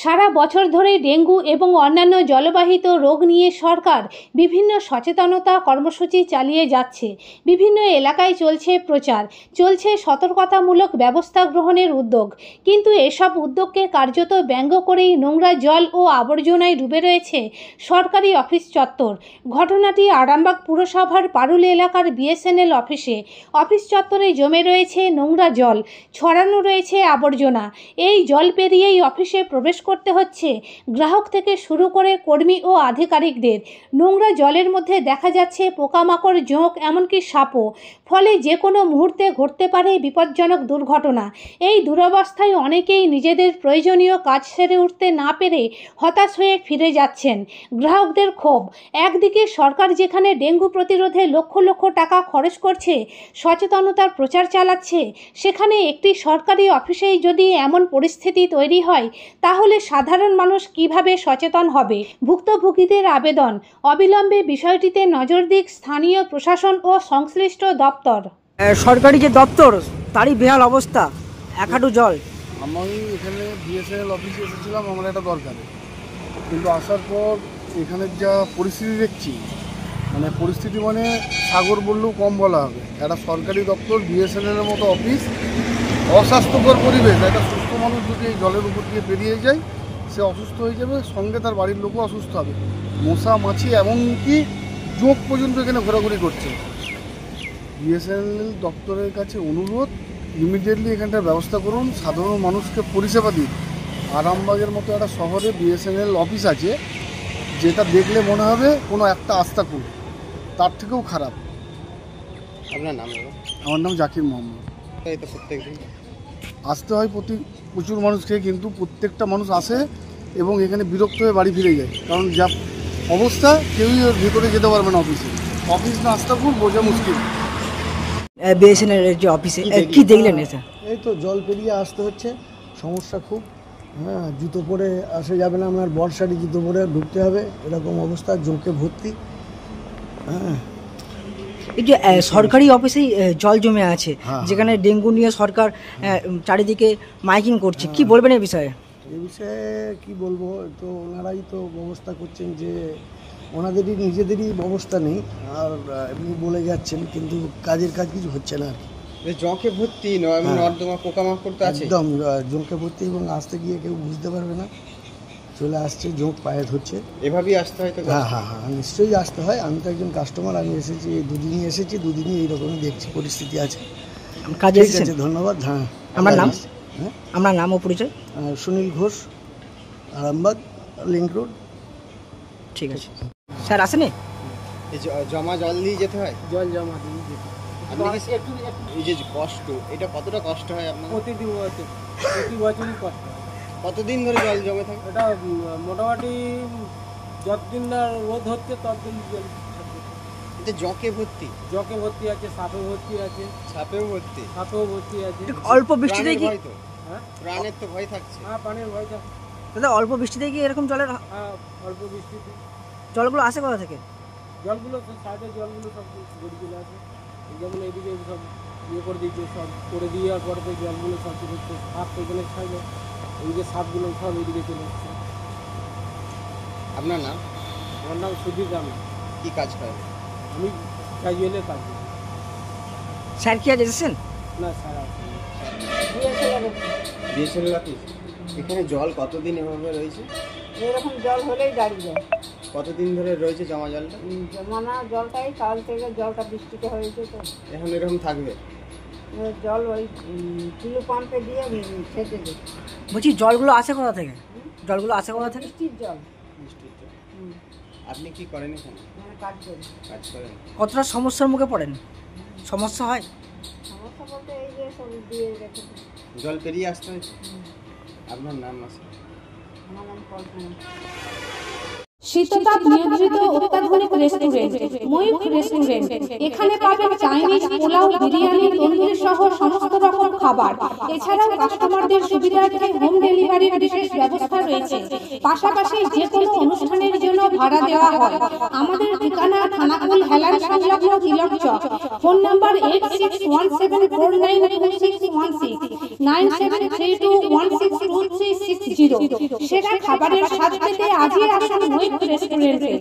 সারা বছর ধরে ডেঙ্গু এবং অন্যান্য জলবাহিত রোগ নিয়ে সরকার বিভিন্ন সচেতনতা কর্মসূচি চালিয়ে যাচ্ছে। বিভিন্ন এলাকায় চলছে প্রচার, চলছে সতর্কতামূলক ব্যবস্থা গ্রহণের উদ্যোগ। কিন্তু এসব উদ্যোগকে কার্যত ব্যঙ্গ করেই নোংরা জল ও আবর্জনায় ডুবে রয়েছে সরকারি অফিস চত্বর। ঘটনাটি আরামবাগ পুরসভার পারুল এলাকার বিএসএনএল অফিসে। অফিস চত্বরে জমে রয়েছে নোংরা জল, ছড়ানো রয়েছে আবর্জনা। এই জল পেরিয়েই অফিসে প্রবেশ করতে হচ্ছে গ্রাহক থেকে শুরু করে কর্মী ও আধিকারিকদের। নোংরা জলের মধ্যে দেখা যাচ্ছে পোকামাকড়, জোঁক, এমনকি সাপও। ফলে যে কোনো মুহূর্তে ঘটতে পারে বিপজ্জনক দুর্ঘটনা। এই দুরবস্থায় অনেকেই নিজেদের প্রয়োজনীয় কাজ সেরে উঠতে না পেরে হতাশ হয়ে ফিরে যাচ্ছেন। গ্রাহকদের ক্ষোভ, একদিকে সরকার যেখানে ডেঙ্গু প্রতিরোধে লক্ষ লক্ষ টাকা খরচ করছে, সচেতনতার প্রচার চালাচ্ছে, সেখানে একটি সরকারি অফিসেই যদি এমন পরিস্থিতি তৈরি হয় তাহলে সাধারণ মানুষ কিভাবে সচেতন হবে? ভুক্তভোগীদের আবেদন, অবিলম্বে বিষয়টিতে নজর দিক স্থানীয় প্রশাসন ও সংশ্লিষ্ট দপ্তর। সরকারি যে দপ্তর তারই বেহাল অবস্থা, এক হাঁটু জল। আমি এখানে বিএসএনএল অফিসে এসেছিলাম আমার একটা দরকারে, কিন্তু আসার পর এখানে যা পরিস্থিতি দেখছি, পরিস্থিতি সাগর বললেও কম বলা হবে। একটা সরকারি দপ্তর, বিএসএনএলের মতো অফিস, অস্বাস্থ্যকর পরিবেশ। একটা সুস্থ মানুষ যদি এই জলের উপর দিয়ে পেরিয়ে যায় সে অসুস্থ হয়ে যাবে, সঙ্গে তার বাড়ির লোকও অসুস্থ হবে। মশা মাছি এমনকি জোঁক পর্যন্ত এখানে ঘোরাঘুরি করছে। বিএসএনএল দপ্তরের কাছে অনুরোধ, ইমিডিয়েটলি এখানটার ব্যবস্থা করুন, সাধারণ মানুষকে পরিষেবা দিন। আরামবাগের মতো একটা শহরে বিএসএনএল অফিস আছে যেটা দেখলে মনে হবে কোনো একটা আস্তাকুল, তার থেকেও খারাপ। আপনার নাম? আমার নাম জাকির মোহাম্মদ। আসতে হয় প্রচুর মানুষকে, কিন্তু প্রত্যেকটা মানুষ আসে এবং এখানে বিরক্ত হয়ে বাড়ি ফিরে যায়, কারণ যা অবস্থা কেউই ওর ভিতরে যেতে পারবে না। অফিস না আস্তাকুল, বোঝা মুশকিল। বিএসএনএল যে অফিসে কি দেখলেন? এই তো জল পেরিয়ে আসতে হচ্ছে, সমস্যা খুব। জুতো পরে আসা যাবে না, আমার বর্ষাটি জুতো পরে ঢুকতে হবে, এরকম অবস্থা, জোঁকে ভর্তি। এই যে সরকারি অফিসেই জল জমে আছে, যেখানে ডেঙ্গু নিয়ে সরকার চারিদিকে মাইকিং করছে, কি বলবেন এই বিষয়ে? এই বিষয়ে কি বলবো, তো ওনারাই তো ব্যবস্থা করছেন, যে ওনাদেরই নিজেদেরই ব্যবস্থা নেই, আর এমনি বলে যাচ্ছেন, কিন্তু কাজের কাজ কিছু হচ্ছে না আর কি। জোঁকে ভর্তি, নর্দমা পোকামাকড় তো আছে একদম, জোঁকে ভর্তি, এবং আসতে গিয়ে কেউ বুঝতে পারবে না, চলে আসছে, জোঁক পায়ে ধরছে। এভাবেই আসতে হয় তো? হ্যাঁ, নিশ্চয়ই আসতে হয়। আমি তো একজন কাস্টমার, আমি এসেছি দুদিনই এসেছি, দুদিনই এইরকমই দেখছি পরিস্থিতি আছে। কাজে এসেছে, ধন্যবাদ। হ্যাঁ, আমার নাম? আমার নাম ও পরিচয়? Sunil Ghosh, Arambagh link road. ঠিক আছে স্যার, আসেনি? জমা জল দিয়ে যেতে হয়? জল জমা দিয়ে যেতে হয়। এই যে কষ্ট, এটা কতটা কষ্ট হয় আপনার? প্রতি বছরই কষ্ট। কতদিন ধরে জল জমে থাকে? এটা মোটামুটি যতদিন না রোদ হচ্ছে ততদিন জল। এটা জোঁকে ভর্তি আছে, সাপে ভর্তি আছে। সাপেও ভর্তি আছে। অল্প বৃষ্টিতে কি? হ্যাঁ, প্রাণের তো ভয় থাকছে। হ্যাঁ, প্রাণের ভয় থাকছে। দাদা, অল্প বৃষ্টিতে কি এরকম জলের? হ্যাঁ, অল্প বৃষ্টিতে। জলগুলো আসে কোথা থেকে? জলগুলো সাইডের জলগুলো সব গড়ি চলে আসে, যেমন এদিকে সব ইয়ে করে দিয়েছে, সব করে দেওয়ার পরে তো জলগুলো সব হচ্ছে, সাপ এখানে খাইলে এইদিকে সাপগুলো সব এদিকে চলে আসছে। আপনার নাম? আমার নাম সুধীর রানা। কী কাজ করেন? আমি ক্যাজুয়ালের কাজ করি। স্যার কি আজ এসেছেন? না স্যার, বিএসএনএল অফিস। এখানে জল কতদিন এভাবে রয়েছে? এরকম জল হলেই দাঁড়িয়ে যায়। কতদিন ধরে রয়েছে জমা জলটা? জমানা জলটাই কাল থেকে, জলটা বৃষ্টিতে হয়েছে তো এখন এরকম থাকবে? জল ওই কিলো পাম্পে দিয়ে ছেঁচে দিই। বলছি জলগুলো আসে কোথা থেকে? বৃষ্টির জল। আপনি কি করেন এখানে? কাজ করেন। কতটা সমস্যার মুখে পড়েন? সমস্যা হয়? সমস্যা বলতে এই যে সব দিয়ে রেখে জল পেরিয়ে আসতে হয়েছে। আপনার নাম আছে? আমার নাম কল্পনা। শীততাপ নিয়ন্ত্রিত অত্যাধুনিক রেস্টুরেন্ট ময়ূখ রেস্টুরেন্ট। এখানে পাবেন চাইনিজ, পোলাও, বিরিয়ানি, তন্দুরি সহ সমস্ত রকম খাবার। এছাড়াও কাস্টমারদের সুবিধার্থে হোম ডেলিভারির বিশেষ ব্যবস্থা রয়েছে। পাশাপাশি যে কোনো অনুষ্ঠানের জন্য ভাড়া দেওয়া হয়। আমাদের ঠিকানা থানাকুল হেলান সংলগ্ন তিলক চক। Phone number 8617492616 9732162360। সেরা খাবারের স্বাদ পেতে আজই আসুন মৈত্র রেস্টুরেন্টে।